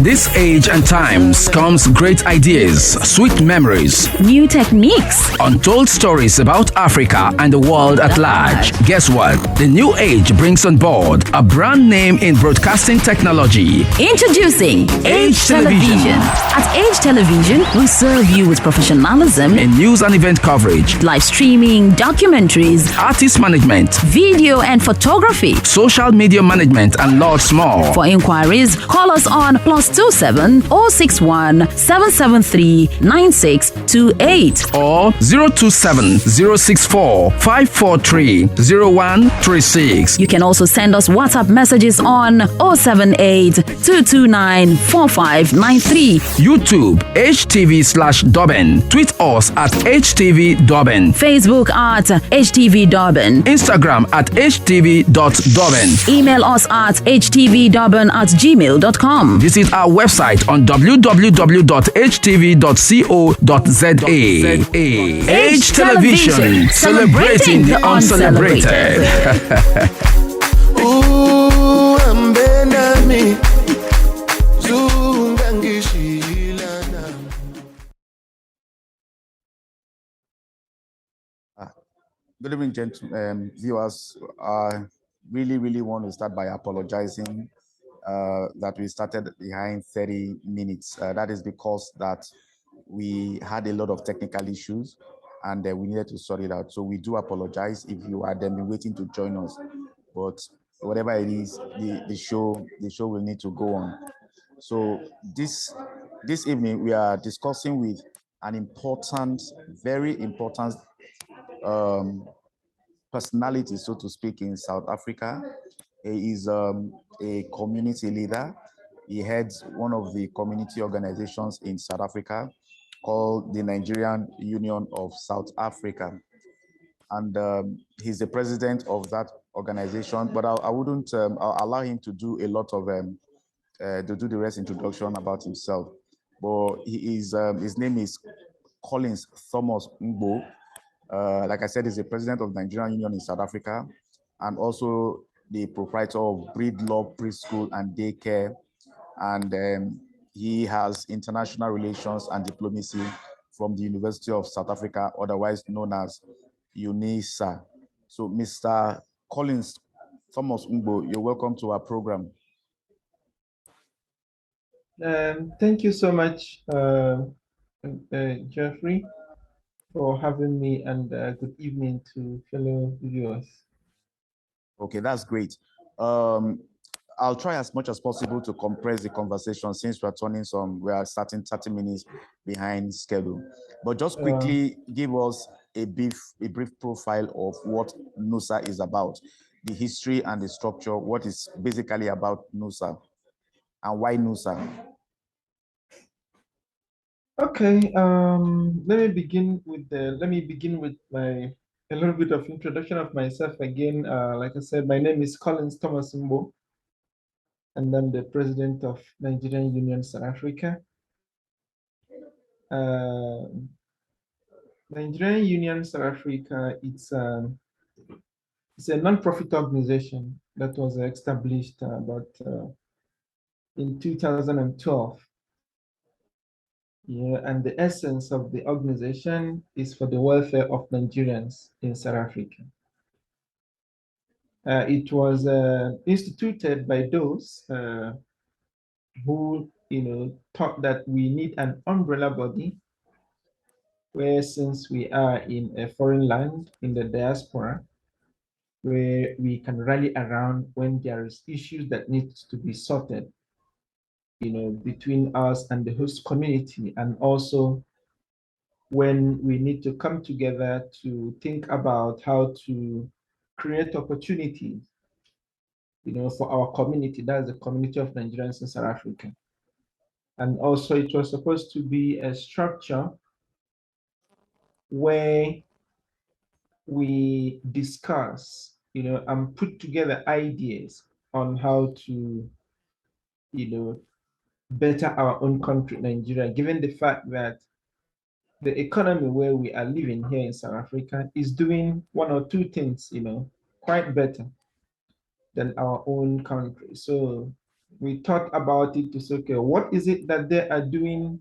this age and times comes great ideas, sweet memories, new techniques, untold stories about Africa and the world at large. Guess what? The new age brings on board a brand name in broadcasting technology. Introducing Age Television. At Age Television, we serve you with professionalism in news and event coverage, live streaming, documentaries, artist management, video and photography, social media management, and lots more. For inquiries, call us on +27 061 773 9628 or 027 064 543 0136. You can also send us WhatsApp messages on 078 229 4593. YouTube HTV/Durban. Tweet us at HTV Durban. Facebook at HTV Durban. Instagram at HTV.Durban. Email us at htvdurban@gmail.com. Visit our website on www.htv.co.za. Age Television, celebrating the uncelebrated. Good evening, gentlemen, viewers. I really want to start by apologizing that we started behind 30 minutes. That is because that we had a lot of technical issues and we needed to sort it out. So we do apologize if you had been waiting to join us. But whatever it is, the show will need to go on. So this evening we are discussing with an important, very important personality, so to speak, in South Africa. He is a community leader. He heads one of the community organizations in South Africa called the Nigerian Union of South Africa. And he's the president of that organization, but I wouldn't I'll allow him to do a lot of to do the rest introduction about himself. But he is his name is Collins Thomas Mgbo. Like I said, he's the president of the Nigerian Union in South Africa and also the proprietor of Breedlove Preschool and Daycare. And he has international relations and diplomacy from the University of South Africa, otherwise known as UNISA. So Mr. Collins Thomas Mgbo, you're welcome to our program. Thank you so much, Jeffrey, for having me, and good evening to fellow viewers. Okay, that's great. I'll try as much as possible to compress the conversation since we are starting 30 minutes behind schedule. But just quickly give us a brief profile of what NUSA is about, the history and the structure, what is basically about NUSA, and why NUSA. Okay, let me begin with a little bit of introduction of myself again. Like I said, my name is Collins Thomas Mgbo, and I'm the president of Nigerian Union South Africa. Nigerian Union South Africa, it's a non-profit organization that was established in 2012. Yeah, and the essence of the organization is for the welfare of Nigerians in South Africa. It was instituted by those who, thought that we need an umbrella body, where since we are in a foreign land, in the diaspora, where we can rally around when there is issues that needs to be sorted, between us and the host community, and also when we need to come together to think about how to create opportunities, for our community, that's the community of Nigerians in South Africa. And also it was supposed to be a structure where we discuss, and put together ideas on how to, better our own country, Nigeria, given the fact that the economy where we are living here in South Africa is doing one or two things, quite better than our own country. So we thought about it to say, okay, what is it that they are doing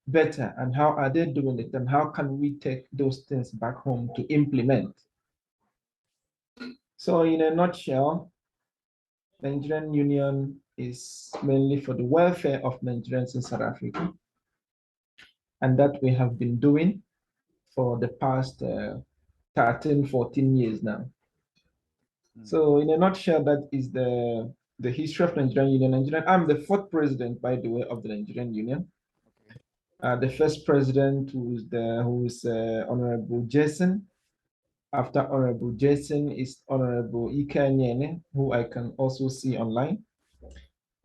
better and how are they doing it and how can we take those things back home to implement? So in a nutshell, Nigerian Union is mainly for the welfare of Nigerians in South Africa, and that we have been doing for the past 13, 14 years now. So in a nutshell, that is the history of Nigerian Union. I'm the fourth president, by the way, of the Nigerian Union. The first president who's Honorable Jason. After Honorable Jason is Honorable Ike Anyene, who I can also see online.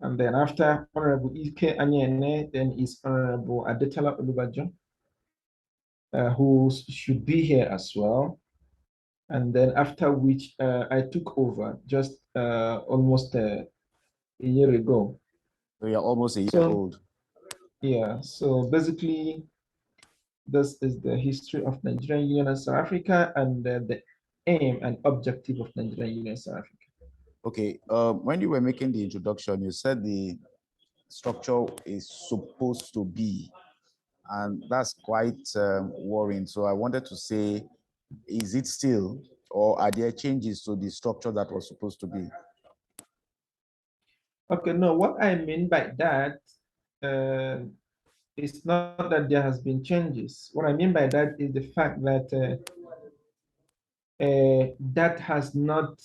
And then after Honorable Ike Anyene, then is Honorable Adetala Olubajo, who should be here as well. And then after which I took over just almost a year ago. So you're almost a year old. Yeah, so basically, this is the history of Nigerian Union and South Africa and the aim and objective of Nigerian Union and South Africa. Okay, when you were making the introduction, you said the structure is supposed to be, and that's quite worrying. So I wanted to say, is it still, or are there changes to the structure that was supposed to be? Okay, no, what I mean by that is not that there has been changes. What I mean by that is the fact that that has not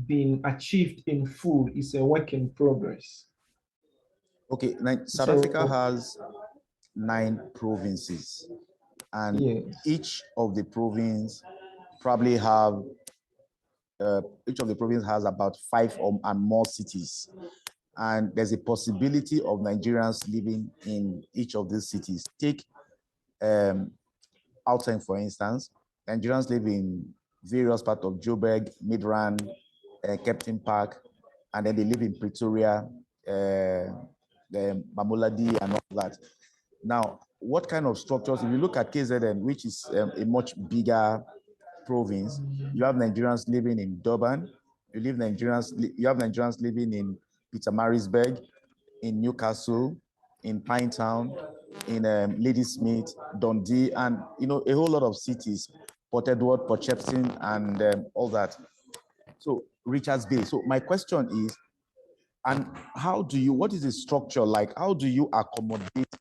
been achieved in full. It's a work in progress. Okay, South Africa has 9 provinces, and yes, each of the provinces probably have each of the provinces has about 5 and more cities, and there's a possibility of Nigerians living in each of these cities. Take Gauteng, for instance. Nigerians live in various parts of Joburg, Midrand, Kempton Park, and then they live in Pretoria, the Mamoladi, and all that. Now, what kind of structures? If you look at KZN, which is a much bigger province, you have Nigerians living in Durban, you have Nigerians living in Pietermaritzburg, in Newcastle, in Pinetown, in Ladysmith, Dundee, and a whole lot of cities, Port Edward, Port Shepstone, and all that. So Richards Bay. So my question is, and what is the structure like? How do you accommodate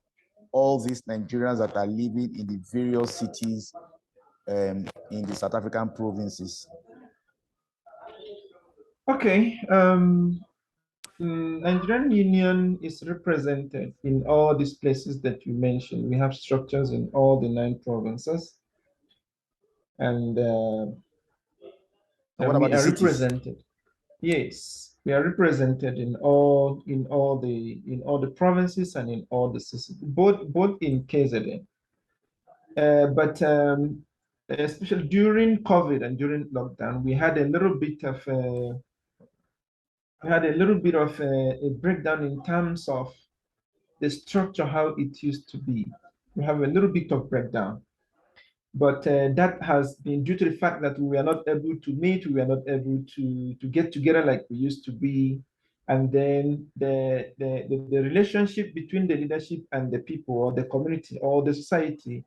all these Nigerians that are living in the various cities in the South African provinces? Okay. Nigerian Union is represented in all these places that you mentioned. We have structures in all the 9 provinces, and what about we the are cities? represented. Yes, we are represented in all the provinces and in all the cities, both in KZN. But especially during COVID and during lockdown, we had a little bit of a breakdown in terms of the structure, how it used to be. We have a little bit of breakdown, but that has been due to the fact that we were not able to meet, we were not able to get together like we used to be, and then the relationship between the leadership and the people or the community or the society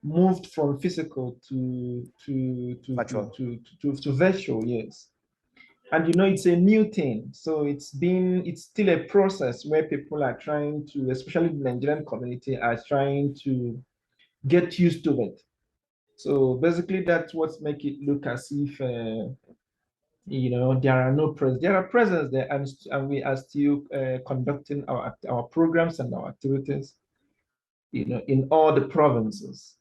moved from physical to virtual. Yes. And it's a new thing, so it's still a process where people are trying to, especially the Nigerian community, are trying to get used to it. So basically, that's what makes it look as if there are no presence. There are presence there, and we are still conducting our programs and our activities, in all the provinces.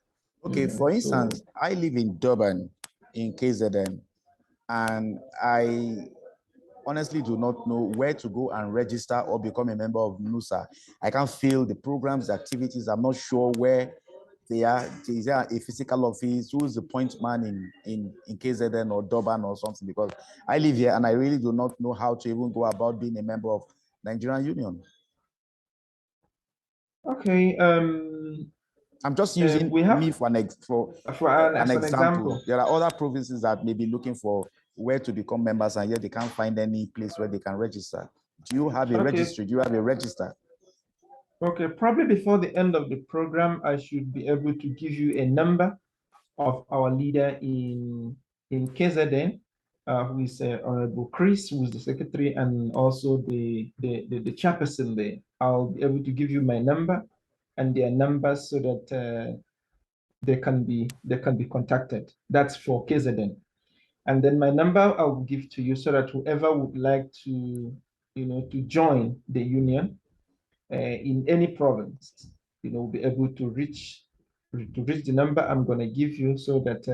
Okay, for instance, I live in Durban, in KZN, and I honestly do not know where to go and register or become a member of NUSA. I can't feel the programs, the activities. I'm not sure where they are. Is there a physical office? Who is the point man in KZN or Durban or something? Because I live here and I really do not know how to even go about being a member of Nigerian Union. Okay. I'm just using me for an example. There are other provinces that may be looking for where to become members, and yet they can't find any place where they can register. Do you have a Okay. registry? Do you have a register? Okay, probably before the end of the program, I should be able to give you a number of our leader in KZN, who is Honorable Chris, who is the secretary, and also the chairperson there. I'll be able to give you my number and their numbers so that they can be contacted. That's for KZN. And then my number I will give to you so that whoever would like to, to join the union in any province, will be able to reach the number I'm going to give you so that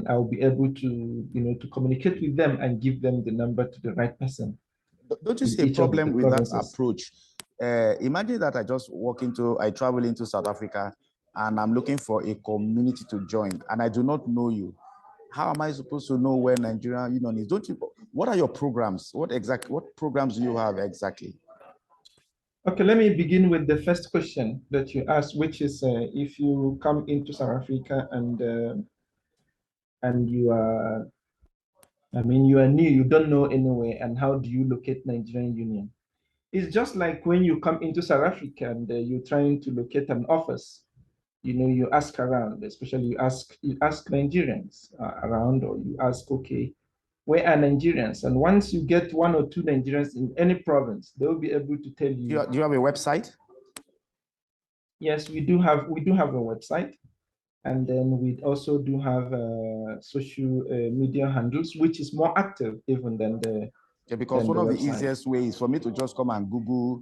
I'll be able to, to communicate with them and give them the number to the right person. Don't you see a problem with that approach? Imagine that I travel into South Africa and I'm looking for a community to join and I do not know you. How am I supposed to know where Nigerian Union is? What are your programs? What programs do you have exactly? Okay, let me begin with the first question that you asked, which is if you come into South Africa and you are, you are new, you don't know anywhere, and how do you locate Nigerian Union? It's just like when you come into South Africa and you're trying to locate an office. You ask around, especially you ask Nigerians around, or you ask, okay, where are Nigerians? And once you get one or two Nigerians in any province, they'll be able to tell you. Do you have a website? Yes, we do have a website, and then we also do have social media handles, which is more active even than the. Yeah, because one of the easiest ways for me to just come and Google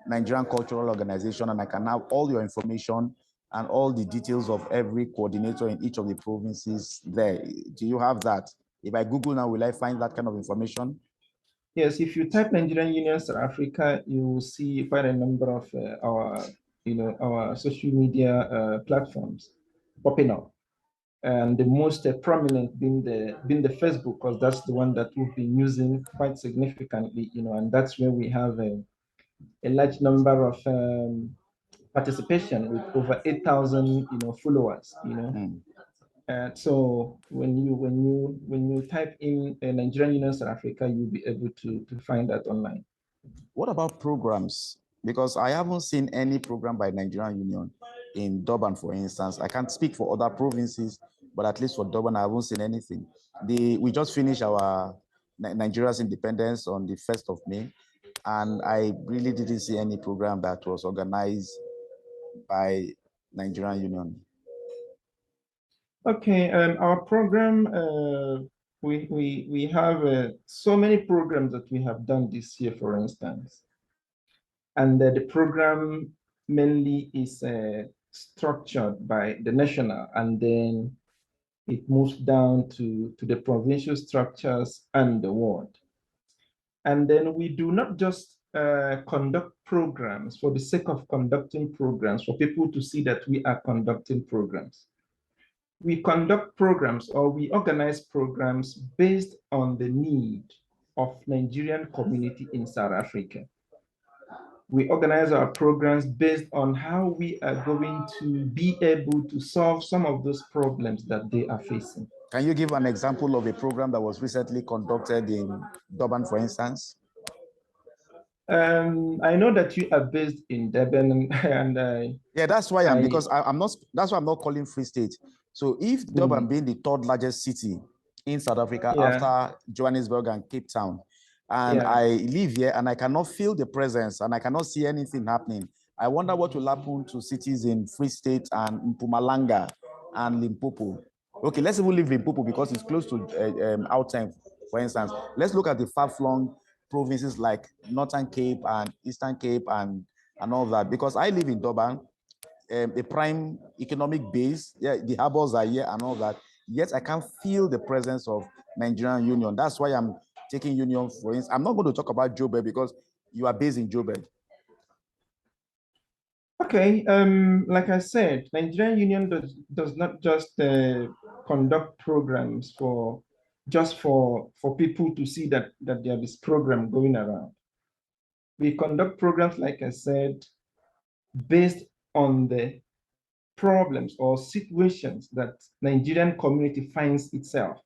Nigerian Cultural Organization, and I can have all your information and all the details of every coordinator in each of the provinces there. Do you have that? If I Google now, will I find that kind of information? Yes, if you type Nigerian Union South Africa, you will see quite a number of our social media platforms popping up, and the most prominent being the Facebook, because that's the one that we've been using quite significantly, and that's where we have a large number of participation with over 8,000 followers. So when you type in Nigerian Union South Africa, you'll be able to find that online. What about programs? Because I haven't seen any program by Nigerian Union in Durban, for instance. I can't speak for other provinces, but at least for Durban, I haven't seen anything. We just finished our Nigeria's independence on the 1st of May, and I really didn't see any program that was organized by Nigerian Union. Okay, our program, we have so many programs that we have done this year, for instance. And the program mainly is structured by the national, and then it moves down to the provincial structures and the ward. And then we do not just conduct programs for the sake of conducting programs, for people to see that we are conducting programs. We conduct programs, or we organize programs based on the need of Nigerian community in South Africa. We organize our programs based on how we are going to be able to solve some of those problems that they are facing. Can you give an example of a program that was recently conducted in Durban, for instance? I know that you are based in Durban, and yeah, that's why I'm not. That's why I'm not calling Free State. So if Durban being the third largest city in South Africa after Johannesburg and Cape Town, and I live here and I cannot feel the presence and I cannot see anything happening, I wonder what will happen to cities in Free State and Mpumalanga and Limpopo. Okay, let's even leave Limpopo because it's close to Gauteng, for instance. Let's look at the far-flung provinces like Northern Cape and Eastern Cape and all that, because I live in Durban, a prime economic base. Yeah, the harbors are here and all that. Yet I can't feel the presence of Nigerian Union. That's why I'm taking Union, for instance. I'm not going to talk about Joburg because you are based in Joburg. Okay, like I said, Nigerian Union does not just conduct programs for people to see that there is program going around. We conduct programs, like I said, based on the problems or situations that Nigerian community finds itself.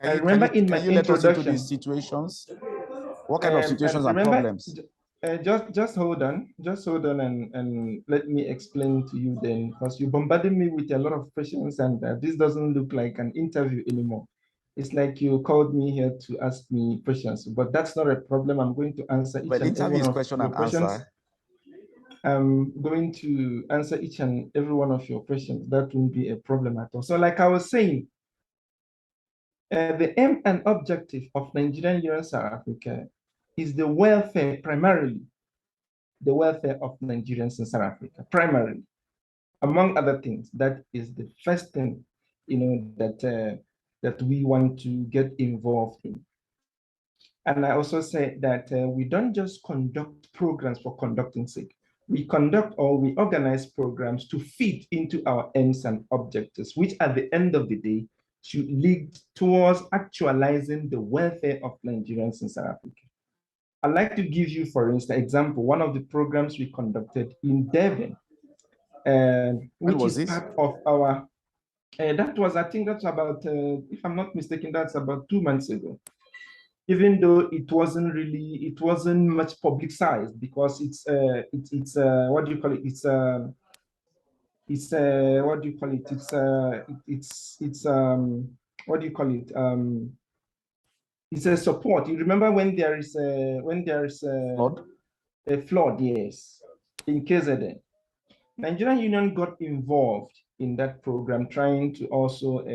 I remember in my introduction, these situations? What kind of situations and remember, problems? just hold on, and let me explain to you then, because you bombarded me with a lot of questions, and this doesn't look like an interview anymore. It's like you called me here to ask me questions, but that's not a problem. I'm going to answer each But and every interview one is of question your and questions. answer. I'm going to answer each and every one of your questions. That won't be a problem at all. So, like I was saying, the aim and objective of Nigerian Union South Africa is the welfare, primarily the welfare of Nigerians in South Africa, primarily. Among other things, that is the first thing, that we want to get involved in. And I also say that we don't just conduct programs for conducting sake. We conduct or we organize programs to fit into our aims and objectives, which at the end of the day should lead towards actualizing the welfare of Nigerians in South Africa. I'd like to give you, for instance, example, one of the programs we conducted in Devon, which is part of our, that was, I think that's about, if I'm not mistaken, that's about 2 months ago. Even though it wasn't much publicized, because it's what do you call it? What do you call it? What do you call it? It's a support. You remember when there is Flood? a flood, yes, in KZN. Nigerian Union got involved in that program, trying to also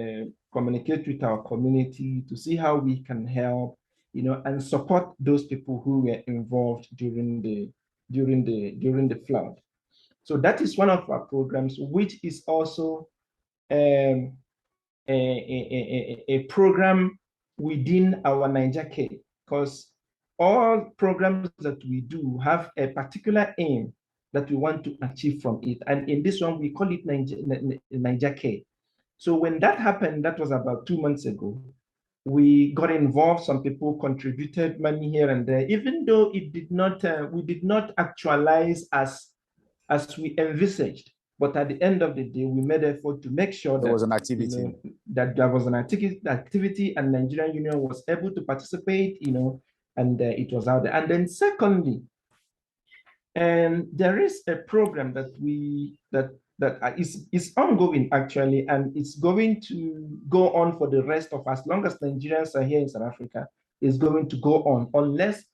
communicate with our community to see how we can help, and support those people who were involved during the flood. So that is one of our programs, which is also um, a program within our Niger Care, because all programs that we do have a particular aim that we want to achieve from it. And in this one, we call it Niger Care. So when that happened, that was about 2 months ago, we got involved. Some people contributed money here and there, even though it did not, we did not actualize as we envisaged. But at the end of the day, we made effort to make sure There that was an activity. that there was an activity, and Nigerian Union was able to participate, and it was out there. And then secondly, and there is a program that is ongoing actually, and it's going to go on for the rest of as long as Nigerians are here in South Africa. Is going to go on, unless,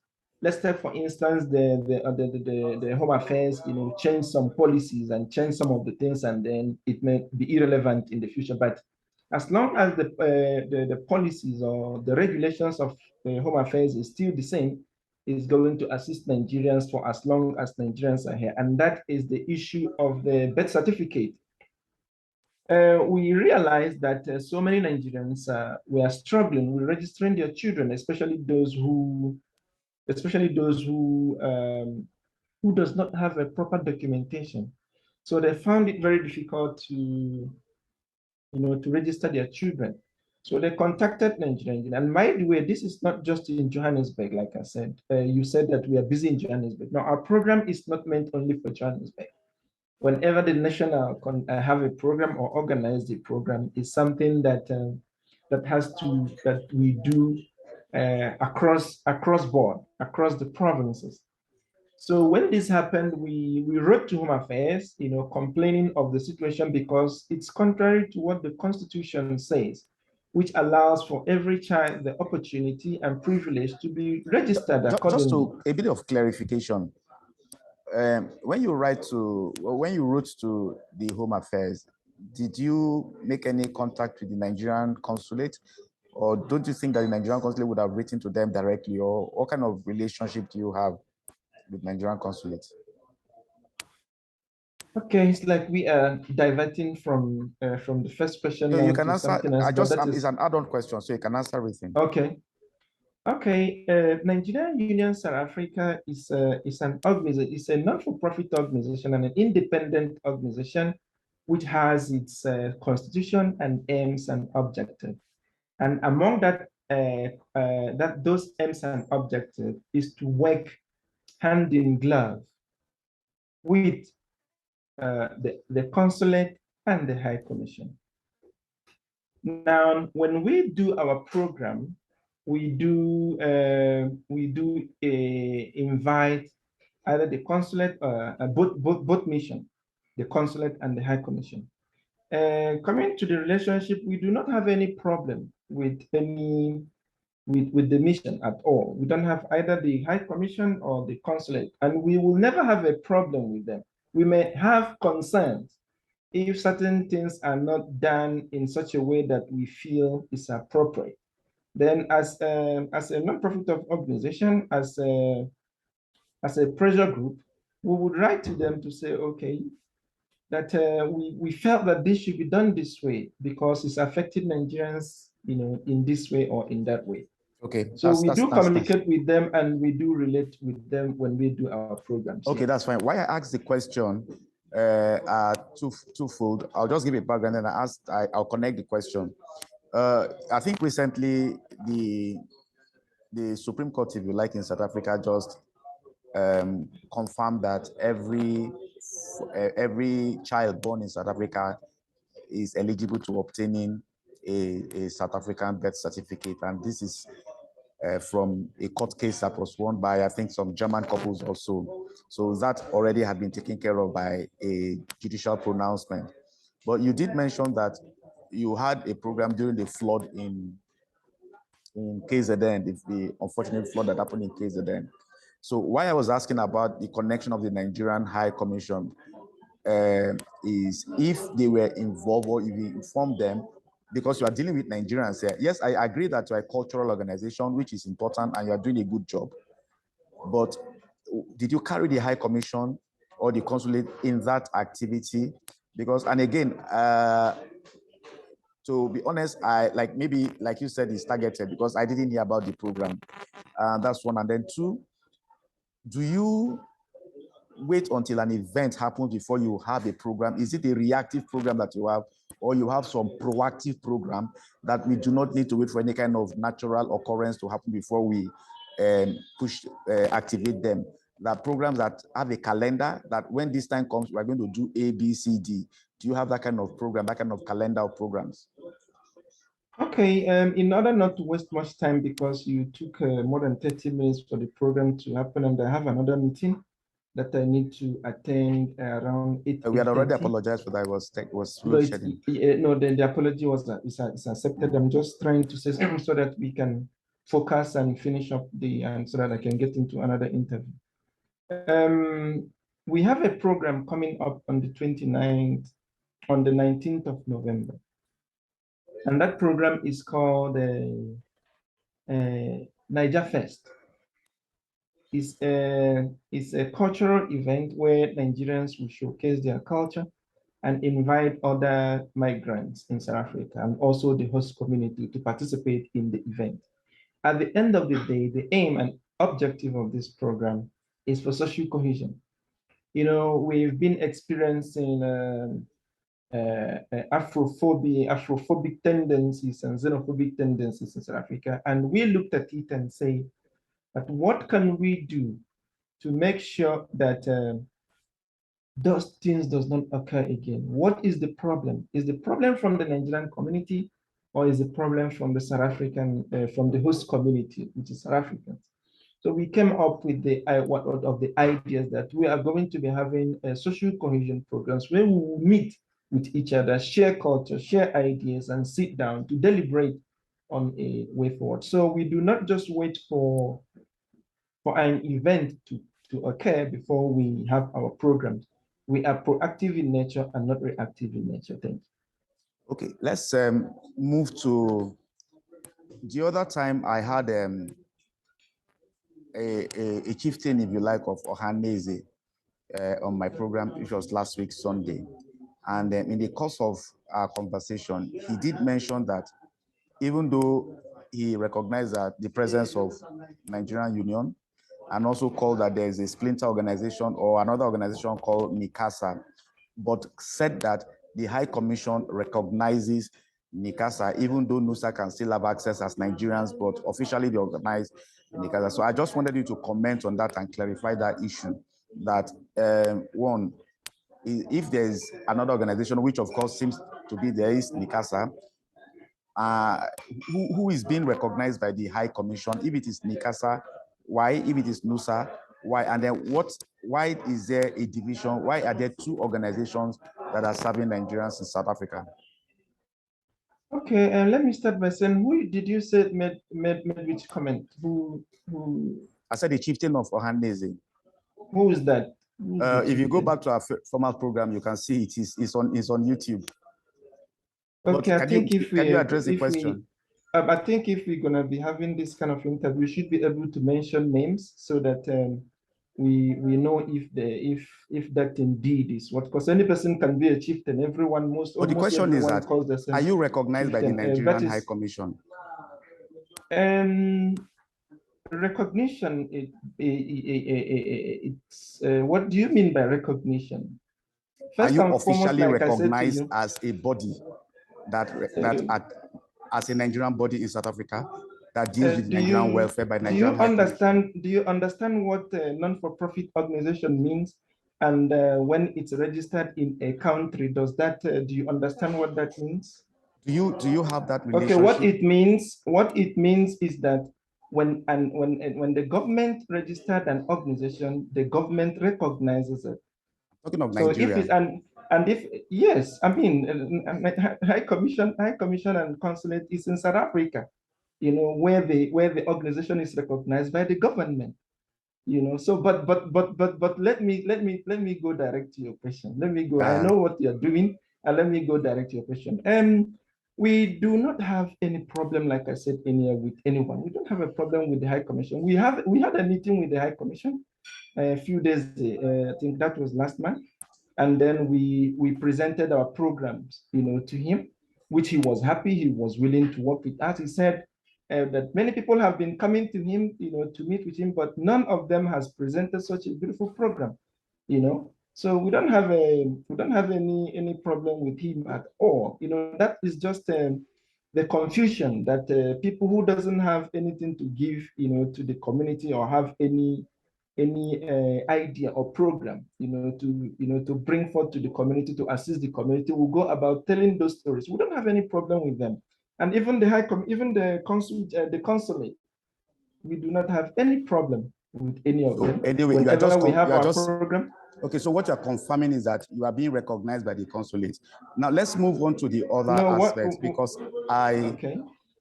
let's take for instance the Home Affairs, change some policies and change some of the things, and then it may be irrelevant in the future. But as long as the policies or the regulations of the Home Affairs is still the same, is going to assist Nigerians for as long as Nigerians are here. And that is the issue of the birth certificate. We realized that so many Nigerians were struggling with registering their children, especially those who does not have a proper documentation. So they found it very difficult to register their children. So they contacted Nigerian. And by the way, this is not just in Johannesburg, like I said. You said that we are busy in Johannesburg. Now, our program is not meant only for Johannesburg. Whenever the national have a program or organize the program, is something that that we do across board, across the provinces. So when this happened, we wrote to Home Affairs, complaining of the situation, because it's contrary to what the Constitution says, which allows for every child the opportunity and privilege to be registered accordingly. Just to a bit of clarification, when you wrote to the Home Affairs, did you make any contact with the Nigerian consulate, or don't you think that the Nigerian consulate would have written to them directly, or what kind of relationship do you have with Nigerian consulate? Okay, it's like we are diverting from the first question. No, you can answer. Something else, it's an add-on question, so you can answer everything. Okay. Okay, Nigerian Union South Africa is an organization, it's a non-for-profit organization and an independent organization which has its constitution and aims and objectives. And among those aims and objectives is to work hand in glove with the consulate and the High Commission. Now, when we do our program, we do invite either the consulate, both mission, the consulate and the High Commission. Coming to the relationship, we do not have any problem with the mission at all. We don't have either the High Commission or the consulate, and we will never have a problem with them. We may have concerns if certain things are not done in such a way that we feel is appropriate. Then as a non-profit organization, as a pressure group, we would write to them to say, okay, that we felt that this should be done this way because it's affecting Nigerians, in this way or in that way. Okay. So we do communicate with them and we do relate with them when we do our programs. Okay, that's fine. Why I asked the question are twofold. I'll just give a background and I'll connect the question. I think recently the Supreme Court, if you like, in South Africa just confirmed that every child born in South Africa is eligible to obtaining a South African birth certificate. And this is from a court case that was won by, I think, some German couples also. So that already had been taken care of by a judicial pronouncement. But you did mention that you had a program during the flood in KZN, the unfortunate flood that happened in KZN. So why I was asking about the connection of the Nigerian High Commission is if they were involved or if you informed them, because you are dealing with Nigerians here. Yes, I agree that you're a cultural organization, which is important, and you are doing a good job. But did you carry the High Commission or the consulate in that activity? Because, and again, to be honest, maybe like you said, it's targeted because I didn't hear about the program. That's one. And then two, do you wait until an event happens before you have a program? Is it a reactive program that you have, or you have some proactive program that we do not need to wait for any kind of natural occurrence to happen before we activate them? That programs that have a calendar that when this time comes, we're going to do A, B, C, D. Do you have that kind of program, that kind of calendar of programs? Okay, in order not to waste much time, because you took more than 30 minutes for the program to happen, and I have another meeting that I need to attend around 8. We had already apologized for that. No, the apology was that it's accepted. I'm just trying to say something so that we can focus and finish up so that I can get into another interview. We have a program coming up on the 29th, on the 19th of November. And that program is called Niger Fest. It's a cultural event where Nigerians will showcase their culture and invite other migrants in South Africa and also the host community to participate in the event. At the end of the day, the aim and objective of this program is for social cohesion. We've been experiencing Afrophobic tendencies and xenophobic tendencies in South Africa, and we looked at it and say, but what can we do to make sure that those things does not occur again? What is the problem? Is the problem from the Nigerian community, or is the problem from the South African, from the host community, which is South Africans? So we came up with one of the ideas that we are going to be having social cohesion programs where we will meet with each other, share culture, share ideas, and sit down to deliberate on a way forward. So we do not just wait for an event to occur before we have our programs. We are proactive in nature and not reactive in nature. Thank you. Okay, let's move to the other time I had a chieftain, if you like, of Ohanese on my program, which was last week, Sunday. And in the course of our conversation, he did mention that even though he recognized that the presence of Nigerian Union, and also called that there is a splinter organization or another organization called NICASA, but said that the High Commission recognizes NICASA, even though NUSA can still have access as Nigerians, but officially they organize NICASA. So I just wanted you to comment on that and clarify that issue, that one, if there's another organization, which of course seems to be there is NICASA, who is being recognized by the High Commission? If it is NICASA, why? If it is NUSA, why? And then why is there a division? Why are there two organizations that are serving Nigerians in South Africa? Okay, and let me start by saying, who did you say made which comment? Who? I said the chieftain of Ohanese. Who is that? If you go back to our formal program, you can see it's on YouTube. Okay, but can you address the question? I think if we're gonna be having this kind of interview, we should be able to mention names so that we know if that indeed is what. Because any person can be a chieftain. Everyone, But the question is that, calls themselves are you recognized by the chieftain. Nigerian High Commission? Recognition. It's what do you mean by recognition? First, are you officially recognized as a body as a Nigerian body in South Africa that deals with Nigerian welfare by Nigerian High Commission? Do you understand what non-for-profit organization means? And when it's registered in a country, does that do you understand what that means? Do you have that relationship? Okay, what it means is that when the government registered an organization, the government recognizes it. Talking of Nigeria. So if it's if yes, I mean High Commission and Consulate is in South Africa, you know, where the organization is recognized by the government. You know, so but let me go direct to your question. Let me go. I know what you're doing, and let me go direct to your question. We do not have any problem, like I said, with anyone. We don't have a problem with the High Commission. We had a meeting with the High Commission a few days. I think that was last month, and then we presented our programs, you know, to him, which he was happy. He was willing to work with us. He said that many people have been coming to him, you know, to meet with him, but none of them has presented such a beautiful program, you know. So we don't have any problem with him at all. You know, that is just the confusion that people who doesn't have anything to give, you know, to the community or have any idea or program, you know, to bring forth to the community, to assist the community, will go about telling those stories. We don't have any problem with them. And even the consulate, we do not have any problem with any of them. Anyway, program. Okay, so what you're confirming is that you are being recognized by the consulate. Now let's move on to the other aspects, because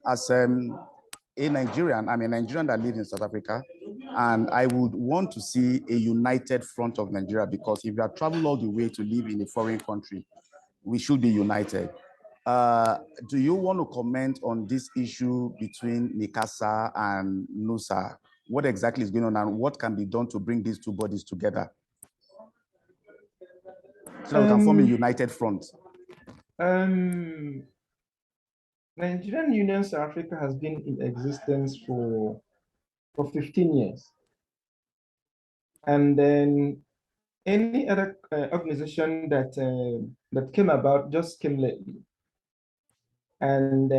as a Nigerian, I'm a Nigerian that lives in South Africa, and I would want to see a united front of Nigeria, because if you have traveled all the way to live in a foreign country, we should be united. Do you want to comment on this issue between NICASA and NUSA? What exactly is going on, and what can be done to bring these two bodies together so that we can form a united front? Nigerian Union South Africa has been in existence for 15 years. And then any other organization that came about just came lately. And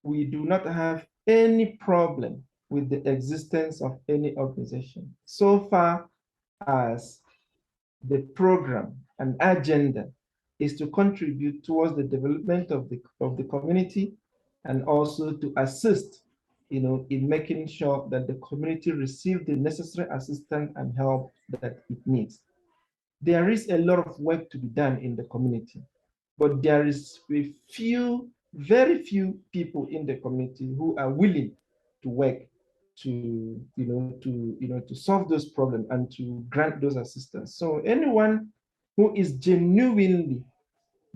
we do not have any problem with the existence of any organization so far as the program and agenda is to contribute towards the development of the community, and also to assist, you know, in making sure that the community receive the necessary assistance and help that it needs. There is a lot of work to be done in the community, but there is very few people in the community who are willing to work to solve those problems and to grant those assistance. So anyone who is genuinely,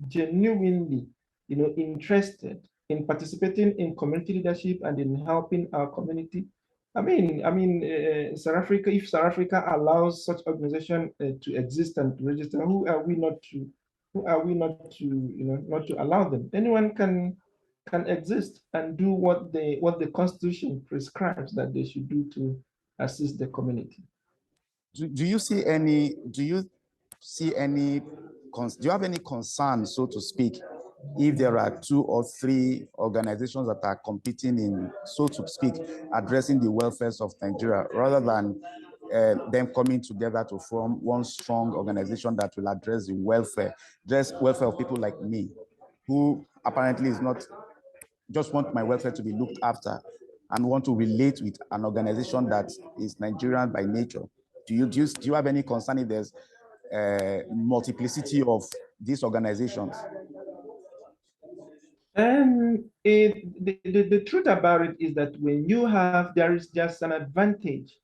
you know, interested in participating in community leadership and in helping our community, South Africa, if South Africa allows such organization to exist and to register, who are we not to not to allow them? Anyone can exist and do what the Constitution prescribes that they should do to assist the community. Do you have any concern, so to speak, if there are 2 or 3 organizations that are competing in, so to speak, addressing the welfares of Nigeria, rather than them coming together to form one strong organization that will address the welfare of people like me, who apparently is not just want my welfare to be looked after and want to relate with an organization that is Nigerian by nature? Do you have any concern if there's multiplicity of these organizations? The truth about it is that when you have, there is just an advantage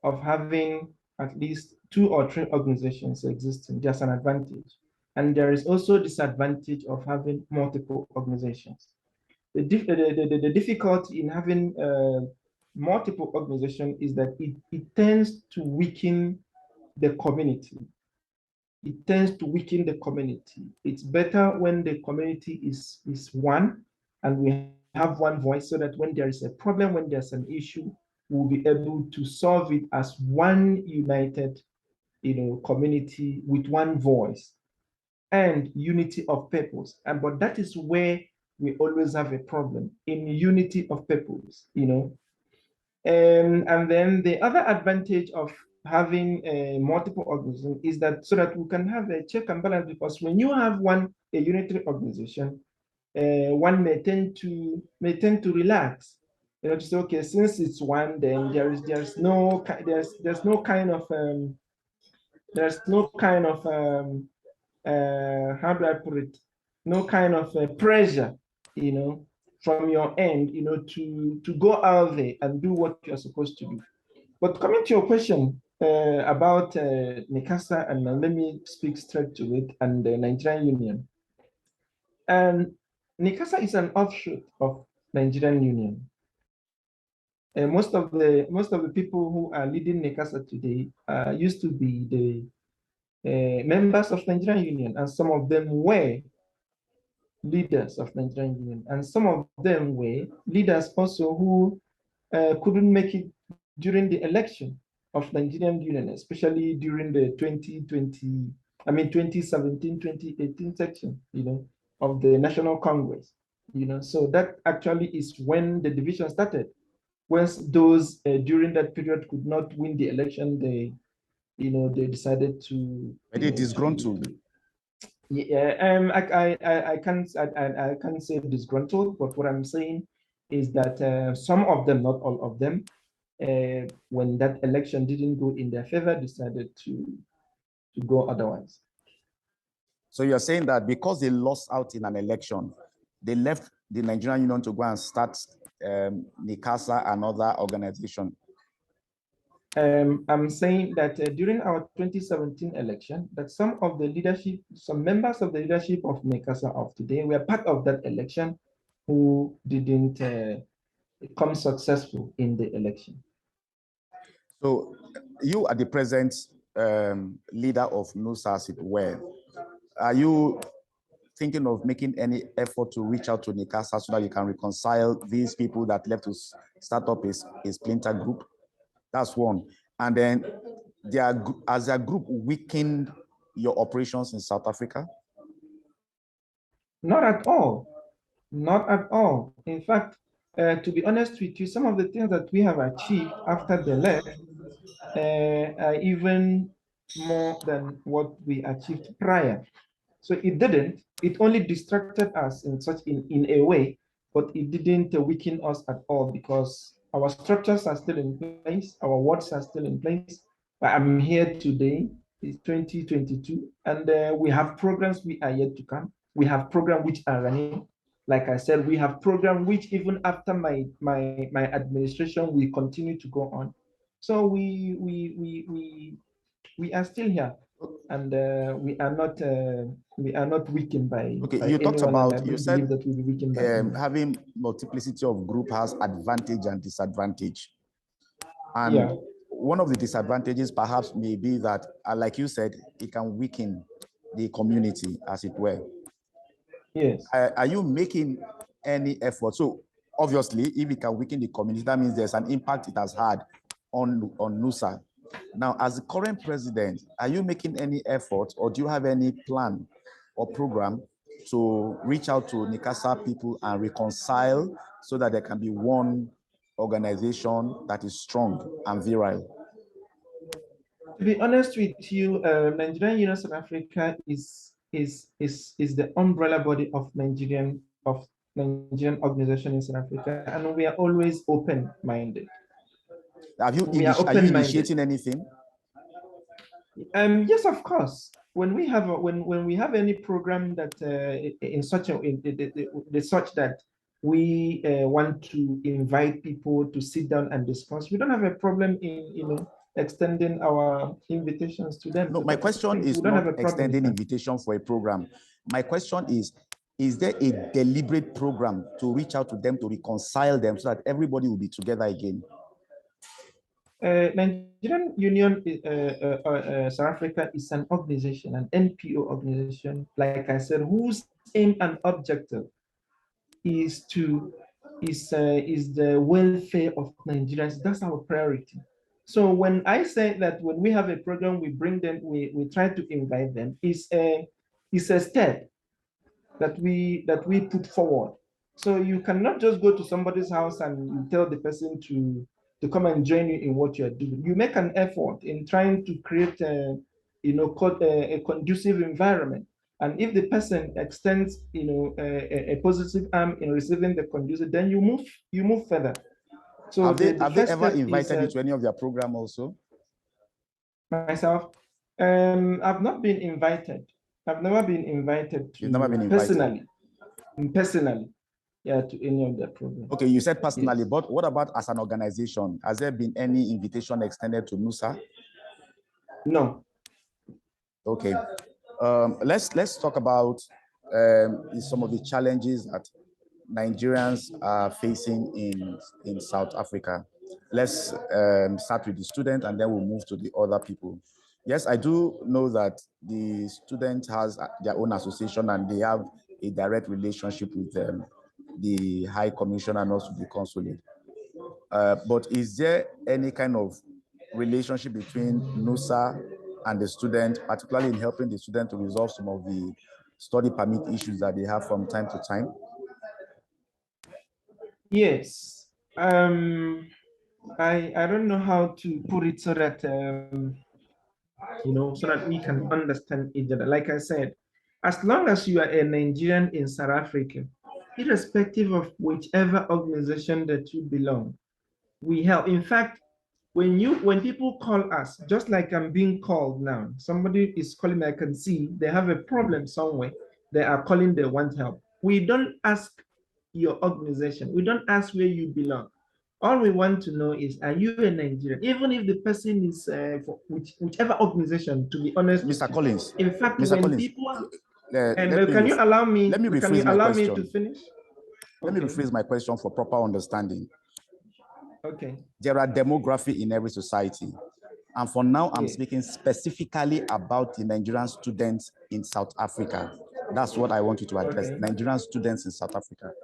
of having at least 2 or 3 organizations existing, just an advantage. And there is also disadvantage of having multiple organizations. The difficulty in having multiple organizations is that it tends to weaken the community. It tends to weaken the community. It's better when the community is one and we have one voice, so that when there is a problem, when there's an issue, we'll be able to solve it as one united, community with one voice and unity of purpose. But that is where we always have a problem, in unity of purpose. And then the other advantage of having a multiple organism is that so that we can have a check and balance, because when you have a unitary organization, one may tend to relax, to say, okay, since it's one, then there's no kind of how do I put it, no kind of pressure, from your end, to go out there and do what you're supposed to do. But coming to your question about Nikasa, and let me speak straight to it, and the Nigerian Union. And Nikasa is an offshoot of Nigerian Union. Most of the people who are leading Nikasa today used to be the members of Nigerian Union, and some of them were leaders of Nigerian Union, and some of them were leaders also who couldn't make it during the election of Nigerian Union, especially during the 2017, 2018 section, of the National Congress. So that actually is when the division started. Once those during that period could not win the election, they decided to. Are they disgruntled? Yeah, I can't say disgruntled, but what I'm saying is that some of them, not all of them, when that election didn't go in their favor, decided to go otherwise. So you're saying that because they lost out in an election, they left the Nigerian Union to go and start Nikasa, another organization? I'm saying that during our 2017 election, that some members of the leadership of Nikasa of today were part of that election who didn't become successful in the election. So you are the present leader of NUSA, as it were. Are you thinking of making any effort to reach out to Nikasa so that you can reconcile these people that left to start up a splinter group? That's one. And then as a group weakened your operations in South Africa? Not at all. Not at all. In fact, to be honest with you, some of the things that we have achieved after the left are even more than what we achieved prior. So it only distracted us in a way, but it didn't weaken us at all, because our structures are still in place, our words are still in place. But I'm here today, it's 2022, and we have programs we are yet to come. We have programs which are running. Like I said, we have programs which even after my administration, we continue to go on. So we are still here, and we are not weakened by. Okay, by you talked anyone, about, you said that we'll be weakened by having multiplicity of group has advantage and disadvantage. And yeah. one of the disadvantages perhaps may be that, like you said, it can weaken the community, as it were. Yes. Are you making any effort? So obviously, if it can weaken the community, that means there's an impact it has had on NUSA. Now, as the current president, are you making any effort, or do you have any plan or program to reach out to Nikasa people and reconcile so that there can be one organization that is strong and virile? To be honest with you, Nigerian Union South Africa is the umbrella body of Nigerian organization in South Africa, and we are always open-minded. Are you open-minded. initiating anything? Yes, of course. When we have when we have any program that in such that we want to invite people to sit down and discuss, we don't have a problem in extending our invitations to them. No, my question is not extending invitation for a program. My question is there a deliberate program to reach out to them, to reconcile them so that everybody will be together again? Nigerian Union South Africa is an organization, an NPO organization, like I said, whose aim and objective is the welfare of Nigerians. That's our priority. So when I say that when we have a program, we bring them, we try to invite them, is a step that we put forward. So you cannot just go to somebody's house and you tell the person to come and join you in what you're doing. You make an effort in trying to create a conducive environment. And if the person extends a positive arm in receiving the conducive, then you move further. So have they ever invited you to any of their program also? Myself, I've not been invited. I've never been invited to. You've never been invited? Personally, yeah, to any of their programs. Okay, you said personally, yes. But what about as an organization? Has there been any invitation extended to NUSA? No. Okay, let's talk about some of the challenges that Nigerians are facing in South Africa. Let's start with the student and then we'll move to the other people. Yes, I do know that the student has their own association and they have a direct relationship with the High Commission and also the consulate. But is there any kind of relationship between NUSA and the student, particularly in helping the student to resolve some of the study permit issues that they have from time to time? Yes. I don't know how to put it so that so that we can understand each other. Like I said, as long as you are a Nigerian in South Africa, irrespective of whichever organization that you belong, we help. In fact, when people call us, just like I'm being called now, somebody is calling me, I can see they have a problem somewhere. They are calling, they want help. We don't ask your organization. We don't ask where you belong. All we want to know is, are you a Nigerian? Even if the person is for whichever organization, to be honest. Mr. Collins. In fact, Mr. when Collins, people can you allow me? Let me rephrase can you my allow question. me to finish? Let me rephrase my question for proper understanding. Okay. There are demography in every society. And for now, I'm speaking specifically about the Nigerian students in South Africa. That's what I want you to address, okay. Nigerian students in South Africa.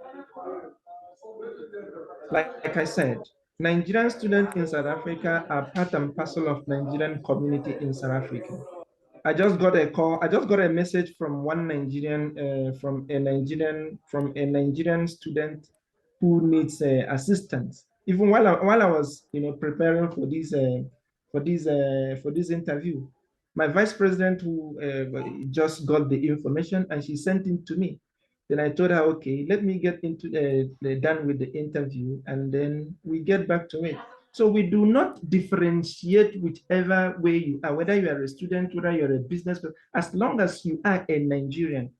Like I said, Nigerian students in South Africa are part and parcel of Nigerian community in South Africa. I just got a call. I just got a message from one Nigerian, from a Nigerian student who needs assistance. Even while I was, preparing for this interview, my vice president who just got the information and she sent it to me. Then I told her, okay, let me get done with the interview and then we get back to it. So we do not differentiate whichever way you are, whether you are a student, whether you're a business person, as long as you are a Nigerian,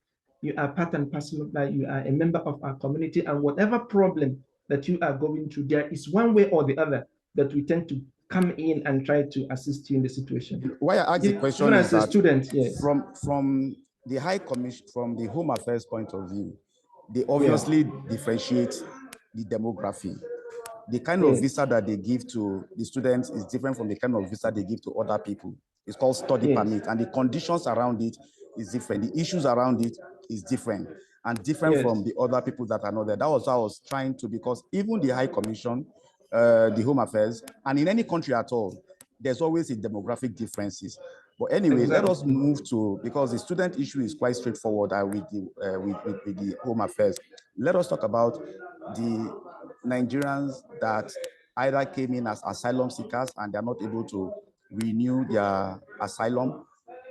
you are part and parcel of that, you are a member of our community, and whatever problem that you are going through, there is one way or the other that we tend to come in and try to assist you in the situation. Why I ask the question even is as a student, yes. From the High Commission, from the Home Affairs point of view, they obviously differentiate the demography. The kind of visa that they give to the students is different from the kind of visa they give to other people. It's called study permit, and the conditions around it is different. The issues around it is different, and different from the other people that are not there. That was how I was trying to, because even the High Commission, the Home Affairs, and in any country at all, there's always a demographic differences. But anyway, let us move to, because the student issue is quite straightforward with the Home Affairs. Let us talk about the Nigerians that either came in as asylum seekers and they're not able to renew their asylum,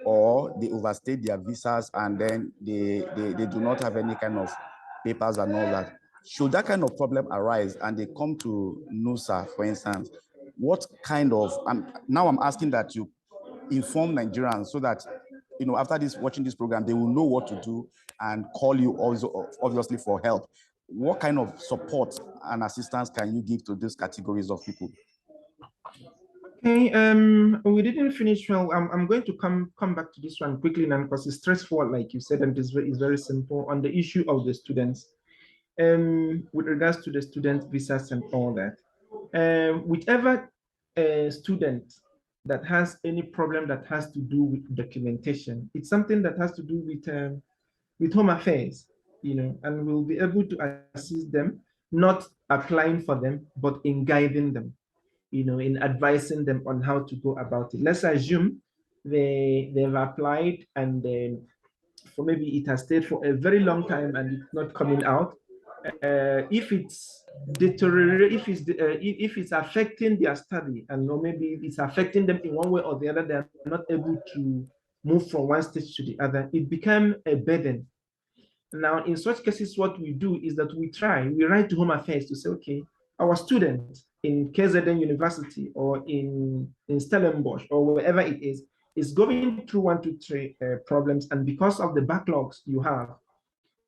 or they overstayed their visas and then they do not have any kind of papers and all that. Should that kind of problem arise and they come to NUSA, for instance, what kind of, now I'm asking that you inform Nigerians so that, after watching this program, they will know what to do and call you also, obviously, for help. What kind of support and assistance can you give to these categories of people? Okay, we didn't finish well. I'm going to come back to this one quickly now because it's stressful, like you said, and it's very simple on the issue of the students. With regards to the student visas and all that, whichever student that has any problem that has to do with documentation, it's something that has to do with Home Affairs, and we'll be able to assist them, not applying for them, but in guiding them, in advising them on how to go about it. Let's assume they've applied and then for maybe it has stayed for a very long time and it's not coming out. If it's deteriorating, if it's affecting their study, and maybe it's affecting them in one way or the other, they're not able to move from one stage to the other, it becomes a burden. Now, in such cases, what we do is that we write to Home Affairs to say, okay, our student in KZN University or in Stellenbosch or wherever it is going through 1, 2, 3 problems, and because of the backlogs you have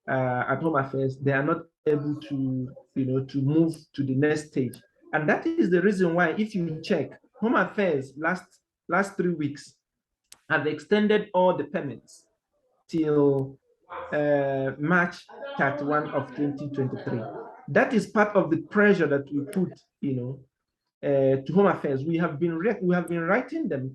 at Home Affairs, they are not able to, to move to the next stage. And that is the reason why, if you check, Home Affairs last 3 weeks have extended all the permits till March 31 of 2023. That is part of the pressure that we put, to Home Affairs. We have been writing them,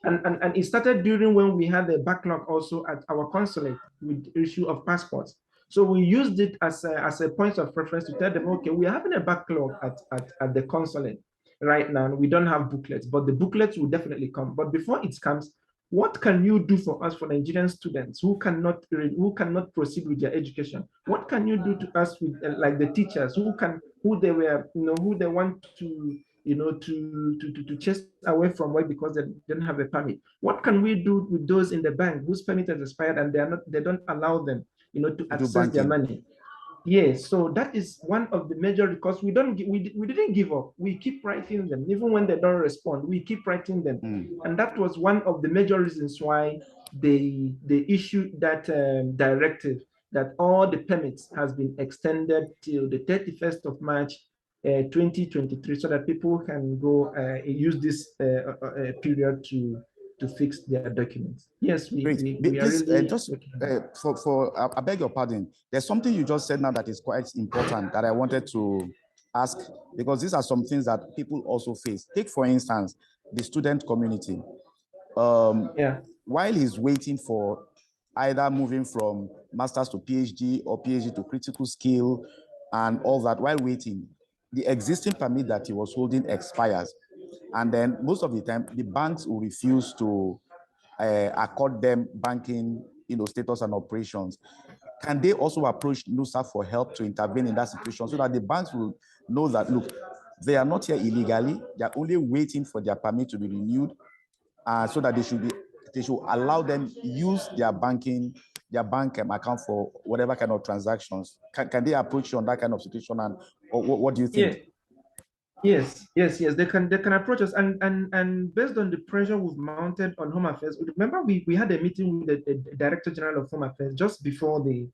and it started during when we had a backlog also at our consulate with the issue of passports. So we used it as a point of reference to tell them, okay, we are having a backlog at the consulate right now. We don't have booklets, but the booklets will definitely come. But before it comes, what can you do for us, for Nigerian students who cannot proceed with their education? What can you do to us with like the teachers who they want to to chase away from work because they don't have a permit? What can we do with those in the bank whose permit has expired and they don't allow them to access their money? Yes, so that is one of the major, because we didn't give up. We keep writing them, even when they don't respond. We keep writing them, and that was one of the major reasons why they issued that directive that all the permits has been extended till the 31st of March 2023, so that people can go use this period to fix their documents. Yes, we are really just I beg your pardon. There's something you just said now that is quite important that I wanted to ask, because these are some things that people also face. Take, for instance, the student community. While he's waiting for either moving from master's to PhD or PhD to critical skill and all that, while waiting, the existing permit that he was holding expires. And then most of the time, the banks will refuse to accord them banking, status and operations. Can they also approach NUSA for help to intervene in that situation so that the banks will know that, look, they are not here illegally, they are only waiting for their permit to be renewed, so that they should allow them use their bank account for whatever kind of transactions? Can they approach you on that kind of situation, and or what do you think? Yeah. Yes. They can approach us, and based on the pressure we've mounted on Home Affairs. Remember, we had a meeting with the Director General of Home Affairs just before the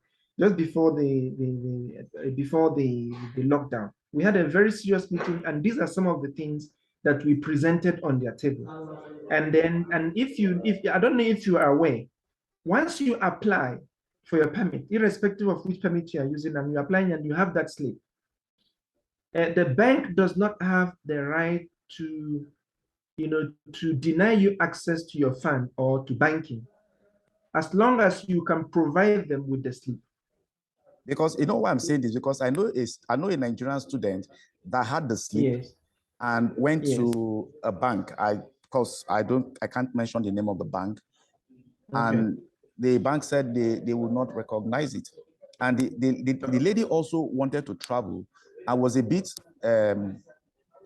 lockdown. We had a very serious meeting, and these are some of the things that we presented on their table. And if I don't know if you are aware, once you apply for your permit, irrespective of which permit you are using, and you apply and you have that slip, the bank does not have the right to deny you access to your fund or to banking, as long as you can provide them with the slip. Because why I'm saying this, because I know a Nigerian student that had the slip. Yes. And went to a bank. I can't mention the name of the bank. Okay. And the bank said they would not recognize it. And the lady also wanted to travel. I was a bit